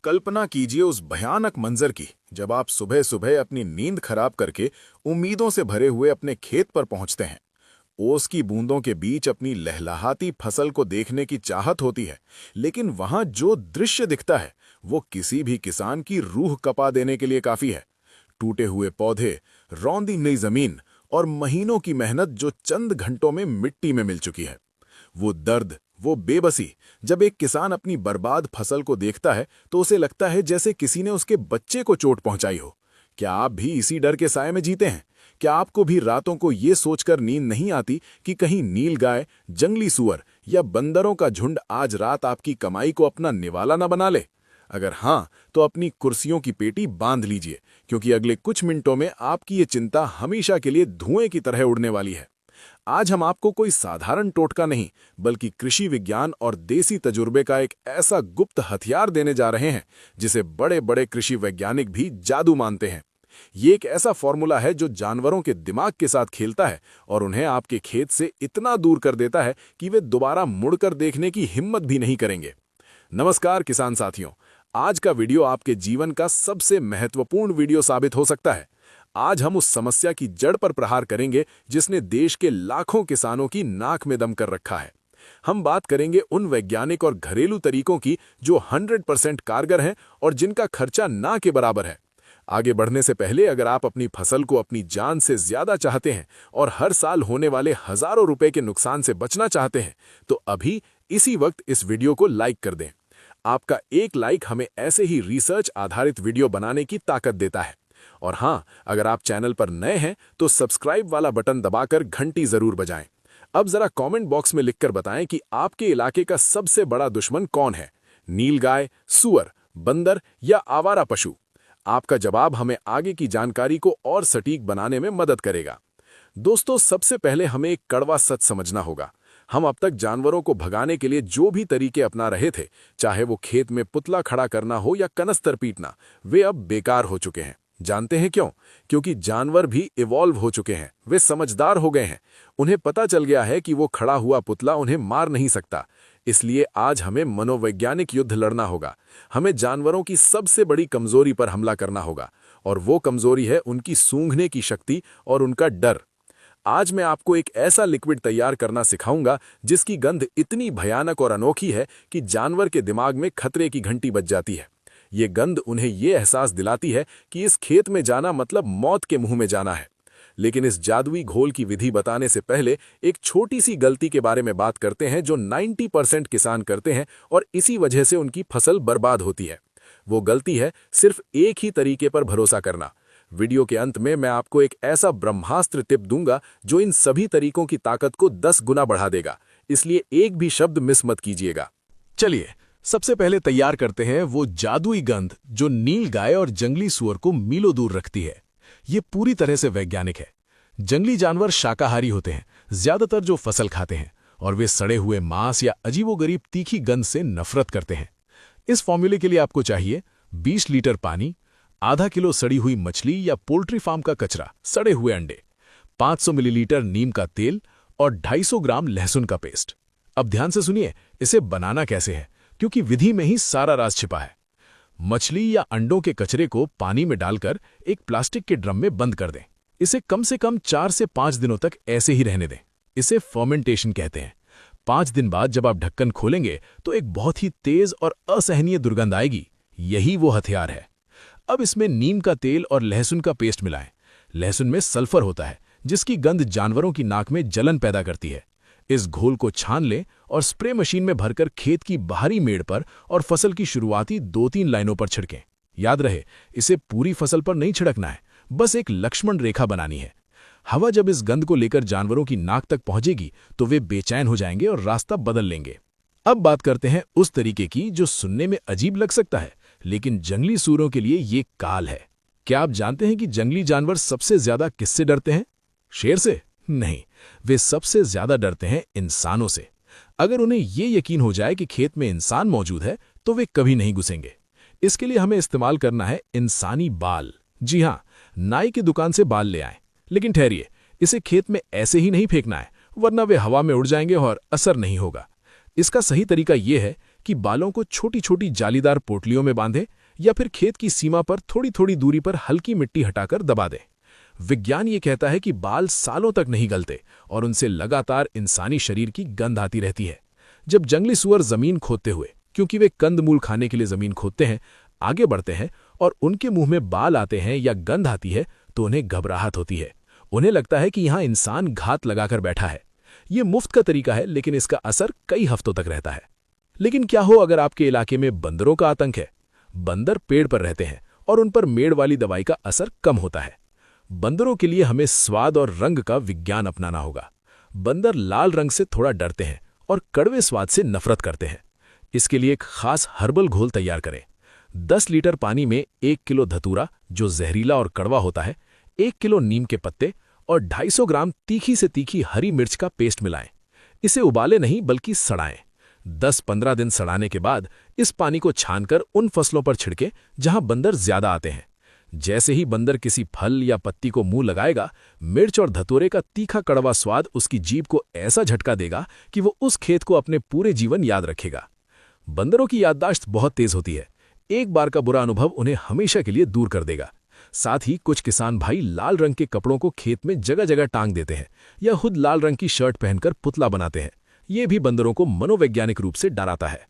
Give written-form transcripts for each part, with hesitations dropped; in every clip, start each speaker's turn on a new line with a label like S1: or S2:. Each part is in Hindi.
S1: कल्पना कीजिए उस भयानक मंजर की जब आप सुबह सुबह अपनी नींद खराब करके उम्मीदों से भरे हुए अपने खेत पर पहुंचते हैं। ओस की बूंदों के बीच अपनी लहलहाती फसल को देखने की चाहत होती है, लेकिन वहां जो दृश्य दिखता है वो किसी भी किसान की रूह कपा देने के लिए काफी है। टूटे हुए पौधे, रौंदी नई जमीन और महीनों की मेहनत जो चंद घंटों में मिट्टी में मिल चुकी है। वो दर्द, वो बेबसी, जब एक किसान अपनी बर्बाद फसल को देखता है तो उसे लगता है जैसे किसी ने उसके बच्चे को चोट पहुंचाई हो। क्या आप भी इसी डर के साए में जीते हैं? क्या आपको भी रातों को ये सोचकर नींद नहीं आती कि कहीं नीलगाय, जंगली सुअर या बंदरों का झुंड आज रात आपकी कमाई को अपना निवाला न बना ले? अगर हाँ, तो अपनी कुर्सियों की पेटी बांध लीजिए, क्योंकि अगले कुछ मिनटों में आपकी ये चिंता हमेशा के लिए धुएं की तरह उड़ने वाली है। आज हम आपको कोई साधारण टोटका नहीं, बल्कि कृषि विज्ञान और देसी तजुर्बे का एक ऐसा गुप्त हथियार देने जा रहे हैं जिसे बड़े बड़े कृषि वैज्ञानिक भी जादू मानते हैं। ये एक ऐसा फॉर्मूला है जो जानवरों के दिमाग के साथ खेलता है और उन्हें आपके खेत से इतना दूर कर देता है कि वे दोबारा मुड़कर देखने की हिम्मत भी नहीं करेंगे। नमस्कार किसान साथियों, आज का वीडियो आपके जीवन का सबसे महत्वपूर्ण वीडियो साबित हो सकता है। आज हम उस समस्या की जड़ पर प्रहार करेंगे जिसने देश के लाखों किसानों की नाक में दम कर रखा है। हम बात करेंगे उन वैज्ञानिक और घरेलू तरीकों की जो 100% कारगर हैं और जिनका खर्चा ना के बराबर है। आगे बढ़ने से पहले अगर आप अपनी फसल को अपनी जान से ज्यादा चाहते हैं और हर साल होने वाले हजारों रुपए के नुकसान से बचना चाहते हैं, तो अभी इसी वक्त इस वीडियो को लाइक कर दें। आपका एक लाइक हमें ऐसे ही रिसर्च आधारित वीडियो बनाने की ताकत देता है। और हाँ, अगर आप चैनल पर नए हैं तो सब्सक्राइब वाला बटन दबाकर घंटी जरूर बजाएं। अब जरा कमेंट बॉक्स में लिखकर बताएं कि आपके इलाके का सबसे बड़ा दुश्मन कौन है, नीलगाय, सुअर, बंदर या आवारा पशु? आपका जवाब हमें आगे की जानकारी को और सटीक बनाने में मदद करेगा। दोस्तों, सबसे पहले हमें एक कड़वा सच समझना होगा। हम अब तक जानवरों को भगाने के लिए जो भी तरीके अपना रहे थे, चाहे वो खेत में पुतला खड़ा करना हो या कनस्तर पीटना, वे अब बेकार हो चुके हैं। जानते हैं क्यों? क्योंकि जानवर भी इवॉल्व हो चुके हैं, वे समझदार हो गए हैं। उन्हें पता चल गया है कि वो खड़ा हुआ पुतला उन्हें मार नहीं सकता। इसलिए आज हमें मनोवैज्ञानिक युद्ध लड़ना होगा। हमें जानवरों की सबसे बड़ी कमजोरी पर हमला करना होगा, और वो कमजोरी है उनकी सूंघने की शक्ति और उनका डर। आज मैं आपको एक ऐसा लिक्विड तैयार करना सिखाऊंगा जिसकी गंध इतनी भयानक और अनोखी है कि जानवर के दिमाग में खतरे की घंटी बज जाती है। ये गंध उन्हें ये एहसास दिलाती है कि इस खेत में जाना मतलब मौत के मुंह में जाना है। लेकिन इस जादुई घोल की विधि बताने से पहले एक छोटी सी गलती के बारे में बात करते हैं जो 90% किसान करते हैं और इसी वजह से उनकी फसल बर्बाद होती है। वो गलती है सिर्फ एक ही तरीके पर भरोसा करना। वीडियो के अंत में मैं आपको एक ऐसा ब्रह्मास्त्र टिप दूंगा जो इन सभी तरीकों की ताकत को 10 गुना बढ़ा देगा, इसलिए एक भी शब्द मिस मत कीजिएगा। चलिए, सबसे पहले तैयार करते हैं वो जादुई गंध जो नीलगाय और जंगली सुअर को मीलों दूर रखती है। ये पूरी तरह से वैज्ञानिक है। जंगली जानवर शाकाहारी होते हैं, ज्यादातर जो फसल खाते हैं, और वे सड़े हुए मांस या अजीबोगरीब तीखी गंध से नफरत करते हैं। इस फॉर्मूले के लिए आपको चाहिए 20 लीटर पानी, आधा किलो सड़ी हुई मछली या पोल्ट्री फार्म का कचरा, सड़े हुए अंडे, 500 मिलीलीटर नीम का तेल और 250 ग्राम लहसुन का पेस्ट। अब ध्यान से सुनिए, इसे बनाना कैसे है, क्योंकि विधि में ही सारा राज छिपा है। मछली या अंडों के कचरे को पानी में डालकर एक प्लास्टिक के ड्रम में बंद कर दें। इसे कम से कम 4 से 5 दिनों तक ऐसे ही रहने दें। इसे फर्मेंटेशन कहते हैं। 5 दिन बाद जब आप ढक्कन खोलेंगे तो एक बहुत ही तेज और असहनीय दुर्गंध आएगी। यही वो हथियार है। अब इसमें नीम का तेल और लहसुन का पेस्ट मिलाएं। लहसुन में सल्फर होता है जिसकी गंध जानवरों की नाक में जलन पैदा करती है। इस घोल को छान लें और स्प्रे मशीन में भरकर खेत की बाहरी मेड़ पर और फसल की शुरुआती 2-3 लाइनों पर छिड़कें। याद रहे, इसे पूरी फसल पर नहीं छिड़कना है, बस एक लक्ष्मण रेखा बनानी है। हवा जब इस गंध को लेकर जानवरों की नाक तक पहुंचेगी तो वे बेचैन हो जाएंगे और रास्ता बदल लेंगे। अब बात करते हैं उस तरीके की जो सुनने में अजीब लग सकता है, लेकिन जंगली सूरों के लिए ये काल है। क्या आप जानते हैं कि जंगली जानवर सबसे ज्यादा किससे डरते हैं? शेर से? नहीं, वे सबसे ज्यादा डरते हैं इंसानों से। अगर उन्हें ये यकीन हो जाए कि खेत में इंसान मौजूद है तो वे कभी नहीं घुसेंगे। इसके लिए हमें इस्तेमाल करना है इंसानी बाल। जी हाँ, नाई की दुकान से बाल ले आएं। लेकिन ठहरिए, इसे खेत में ऐसे ही नहीं फेंकना है, वरना वे हवा में उड़ जाएंगे और असर नहीं होगा। इसका सही तरीका यह है
S2: कि बालों को छोटी छोटी जालीदार पोटलियों में बांधे या फिर खेत की सीमा पर थोड़ी थोड़ी दूरी पर हल्की मिट्टी हटाकर दबा दें। विज्ञान ये कहता है कि बाल सालों तक नहीं गलते और उनसे लगातार इंसानी शरीर की गंध आती रहती है। जब जंगली सुअर जमीन खोदते हुए, क्योंकि वे कंदमूल खाने के लिए जमीन खोदते हैं, आगे बढ़ते हैं और उनके मुंह में बाल आते हैं या गंध आती है, तो उन्हें घबराहट होती है। उन्हें लगता है कि यहाँ इंसान घात लगाकर बैठा है। ये मुफ्त का तरीका है, लेकिन इसका असर कई हफ्तों तक रहता है। लेकिन क्या हो अगर आपके इलाके में बंदरों का आतंक है? बंदर पेड़ पर रहते हैं और उन पर मेड़ वाली दवाई का असर कम होता है। बंदरों के लिए हमें स्वाद और रंग का विज्ञान अपनाना होगा। बंदर लाल रंग से थोड़ा डरते हैं और कड़वे स्वाद से नफरत करते हैं। इसके लिए एक खास हर्बल घोल तैयार करें। 10 लीटर पानी में 1 किलो धतूरा, जो जहरीला और कड़वा होता है, 1 किलो नीम के पत्ते और 250 ग्राम तीखी से तीखी हरी मिर्च का पेस्ट मिलाएं। इसे उबाले नहीं बल्कि सड़ाएं। 10-15 दिन सड़ाने के बाद इस पानी को छानकर उन फसलों पर छिड़के जहां बंदर ज्यादा आते हैं। जैसे ही बंदर किसी फल या पत्ती को मुंह लगाएगा, मिर्च और धतूरे का तीखा कड़वा स्वाद उसकी जीभ को ऐसा झटका देगा कि वो उस खेत को अपने पूरे जीवन याद रखेगा। बंदरों की याददाश्त बहुत तेज होती है। एक बार का बुरा अनुभव उन्हें हमेशा के लिए दूर कर देगा। साथ ही कुछ किसान भाई लाल रंग के कपड़ों को खेत में जगह जगह टांग देते हैं या खुद लाल रंग की शर्ट पहनकर पुतला बनाते हैं। ये भी बंदरों को मनोवैज्ञानिक रूप से डराता है।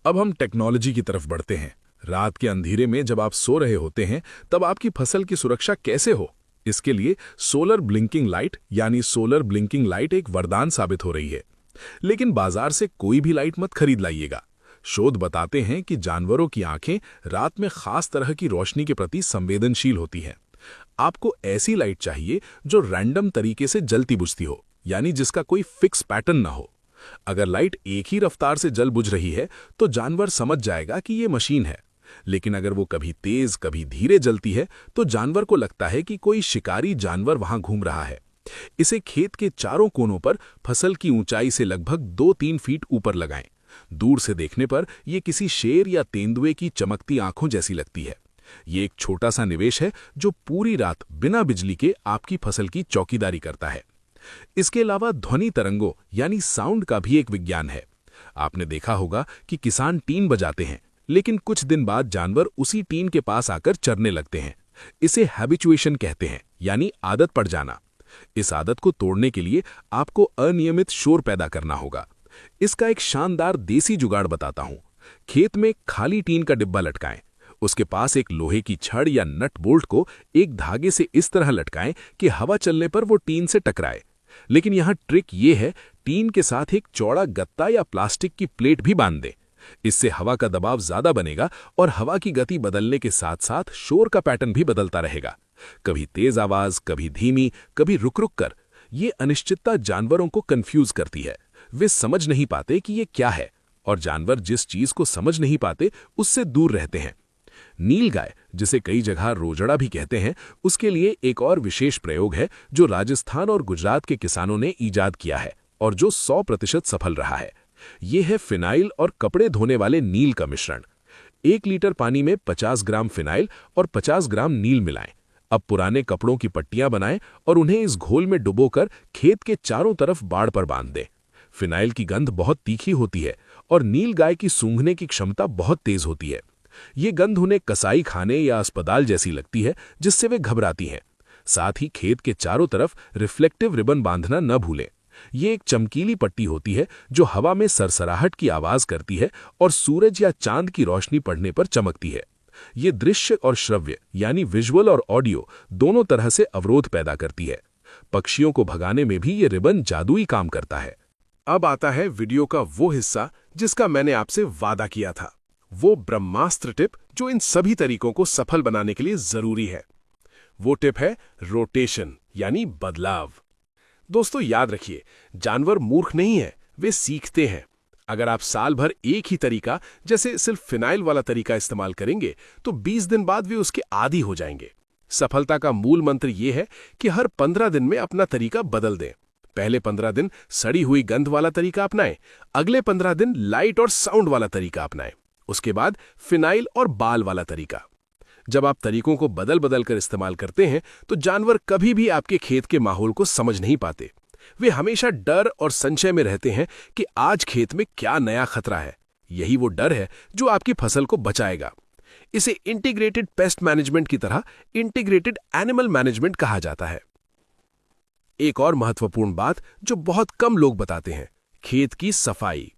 S1: अब हम टेक्नोलॉजी की तरफ बढ़ते हैं। रात के अंधेरे में जब आप सो रहे होते हैं, तब आपकी फसल की सुरक्षा कैसे हो? इसके लिए सोलर ब्लिंकिंग लाइट यानी सोलर ब्लिंकिंग लाइट एक वरदान साबित हो रही है। लेकिन बाजार से कोई भी लाइट मत खरीद लाइएगा। शोध बताते हैं कि जानवरों की आंखें रात में खास तरह की रोशनी के प्रति संवेदनशील होती हैं। आपको ऐसी लाइट चाहिए जो रैंडम तरीके से जलती बुझती हो, यानी जिसका कोई फिक्स पैटर्न ना हो। अगर लाइट एक ही रफ्तार से जल बुझ रही है तो जानवर समझ जाएगा कि ये मशीन है। लेकिन अगर वो कभी तेज कभी धीरे जलती है तो जानवर को लगता है कि कोई शिकारी जानवर वहां घूम रहा है। इसे खेत के चारों कोनों पर फसल की ऊंचाई से लगभग 2-3 फीट ऊपर लगाएं। दूर से देखने पर यह किसी शेर या तेंदुए की चमकती आंखों जैसी लगती है। ये एक छोटा सा निवेश है जो पूरी रात बिना बिजली के आपकी फसल की चौकीदारी करता है। इसके अलावा ध्वनि तरंगों यानी साउंड का भी एक विज्ञान है। आपने देखा होगा कि किसान टीन बजाते हैं, लेकिन कुछ दिन बाद जानवर उसी टीन के पास आकर चरने लगते हैं। इसे हैबिचुएशन कहते हैं, यानी आदत पड़ जाना। इस आदत को तोड़ने के लिए आपको अनियमित शोर पैदा करना होगा। इसका एक शानदार देसी जुगाड़ बताता हूं। खेत में खाली टीन का डिब्बा लटकाएं। उसके पास एक लोहे की छड़ या नट बोल्ट को एक धागे से इस तरह लटकाएं कि हवा चलने पर वो टीन से टकराए। लेकिन यहां ट्रिक ये है, टीन के साथ एक चौड़ा गत्ता या प्लास्टिक की प्लेट भी बांध दें। इससे हवा का दबाव ज्यादा बनेगा और हवा की गति बदलने के साथ साथ शोर का पैटर्न भी बदलता रहेगा। कभी तेज आवाज, कभी धीमी, कभी रुक रुक कर। ये अनिश्चितता जानवरों को कंफ्यूज करती है। वे समझ नहीं पाते कि ये क्या है, और जानवर जिस चीज को समझ नहीं पाते उससे दूर रहते हैं। नीलगाय, जिसे कई जगह रोजड़ा भी कहते हैं, उसके लिए एक और विशेष प्रयोग है जो राजस्थान और गुजरात के किसानों ने ईजाद किया है और जो 100% सफल रहा है। ये है फिनाइल और कपड़े धोने वाले नील का मिश्रण। 1 लीटर पानी में 50 ग्राम फिनाइल और 50 ग्राम नील मिलाएं। अब पुराने कपड़ों की पट्टियां बनाएं और उन्हें इस घोल में डुबोकर खेत के चारों तरफ बाड़ पर बांध दें। फिनाइल की गंध बहुत तीखी होती है और नीलगाय की सूंघने की क्षमता बहुत तेज होती है। ये गंध उन्हें कसाई खाने या अस्पताल जैसी लगती है, जिससे वे घबराती हैं। साथ ही खेत के चारों तरफ रिफ्लेक्टिव रिबन बांधना न भूलें। ये एक चमकीली पट्टी होती है जो हवा में सरसराहट की आवाज करती है और सूरज या चांद की रोशनी पड़ने पर चमकती है। ये दृश्य और श्रव्य यानी विजुअल और ऑडियो दोनों तरह से अवरोध पैदा करती है। पक्षियों को भगाने में भी ये रिबन जादुई काम करता है।
S3: अब आता है वीडियो का वो हिस्सा जिसका मैंने आपसे वादा किया था, वो ब्रह्मास्त्र टिप जो इन सभी तरीकों को सफल बनाने के लिए जरूरी है। वो टिप है रोटेशन यानी बदलाव। दोस्तों याद रखिए, जानवर मूर्ख नहीं है, वे सीखते हैं। अगर आप साल भर एक ही तरीका, जैसे सिर्फ फिनाइल वाला तरीका इस्तेमाल करेंगे तो 20 दिन बाद वे उसके आदी हो जाएंगे। सफलता का मूल मंत्र ये है कि हर 15 दिन में अपना तरीका बदल दें। पहले 15 दिन सड़ी हुई गंध वाला तरीका अपनाएं, अगले 15 दिन लाइट और साउंड वाला तरीका अपनाएं, उसके बाद फिनाइल और बाल वाला तरीका। जब आप तरीकों को बदल बदल कर इस्तेमाल करते हैं तो जानवर कभी भी आपके खेत के माहौल को समझ नहीं पाते। वे हमेशा डर और संशय में रहते हैं कि आज खेत में क्या नया खतरा है। यही वो डर है जो आपकी फसल को बचाएगा। इसे इंटीग्रेटेड पेस्ट मैनेजमेंट की तरह इंटीग्रेटेड एनिमल मैनेजमेंट कहा जाता है। एक और महत्वपूर्ण बात जो बहुत कम लोग बताते हैं, खेत की सफाई।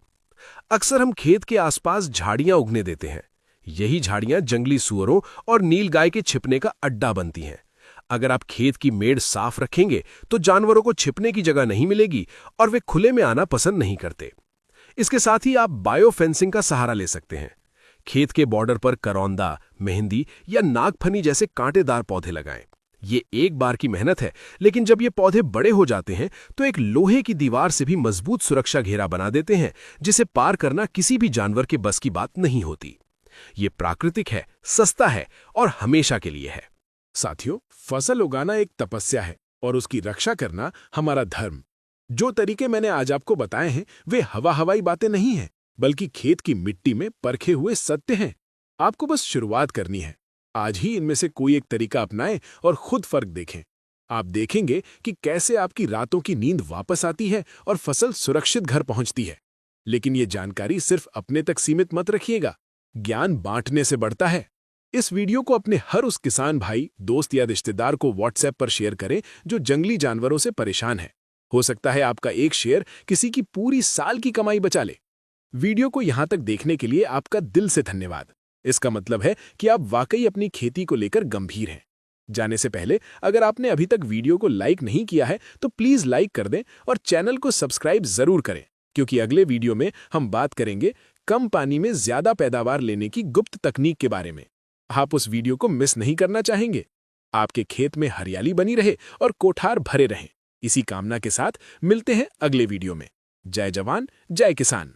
S3: अक्सर हम खेत के आसपास झाड़ियां उगने देते हैं। यही झाड़ियां जंगली सूअरों और नीलगाय के छिपने का अड्डा बनती हैं। अगर आप खेत की मेड़ साफ रखेंगे तो जानवरों को छिपने की जगह नहीं मिलेगी और वे खुले में आना पसंद नहीं करते। इसके साथ ही आप बायो फेंसिंग का सहारा ले सकते हैं। खेत के बॉर्डर पर करौंदा, मेहंदी या नागफनी जैसे कांटेदार पौधे लगाएं। ये एक बार की मेहनत है, लेकिन जब ये पौधे बड़े हो जाते हैं तो एक लोहे की दीवार से भी मजबूत सुरक्षा घेरा बना देते हैं, जिसे पार करना किसी भी जानवर के बस की बात नहीं होती। ये प्राकृतिक है, सस्ता है और हमेशा के लिए है।
S2: साथियों, फसल उगाना एक तपस्या है और उसकी रक्षा करना हमारा धर्म। जो तरीके मैंने आज आपको बताए हैं वे हवाई बातें नहीं हैं, बल्कि खेत की मिट्टी में परखे हुए सत्य हैं। आपको बस शुरुआत करनी है। आज ही इनमें से कोई एक तरीका अपनाएं और खुद फर्क देखें। आप देखेंगे कि कैसे आपकी रातों की नींद वापस आती है और फसल सुरक्षित घर पहुंचती है। लेकिन ये जानकारी सिर्फ अपने तक सीमित मत रखिएगा, ज्ञान बांटने से बढ़ता है। इस वीडियो को अपने हर उस किसान भाई, दोस्त या रिश्तेदार को व्हाट्सएप पर शेयर करें जो जंगली जानवरों से परेशान है। हो सकता है आपका एक शेयर किसी की पूरी साल की कमाई बचा ले। वीडियो को यहां तक देखने के लिए आपका दिल से धन्यवाद। इसका मतलब है कि आप वाकई अपनी खेती को लेकर गंभीर हैं। जाने से पहले अगर आपने अभी तक वीडियो को लाइक नहीं किया है तो प्लीज लाइक कर दें और चैनल को सब्सक्राइब जरूर करें, क्योंकि अगले वीडियो में हम बात करेंगे कम पानी में ज्यादा पैदावार लेने की गुप्त तकनीक के बारे में। आप उस वीडियो को मिस नहीं करना चाहेंगे। आपके खेत में हरियाली बनी रहे और कोठार भरे रहें। इसी कामना के साथ मिलते हैं अगले वीडियो में। जय जवान, जय किसान।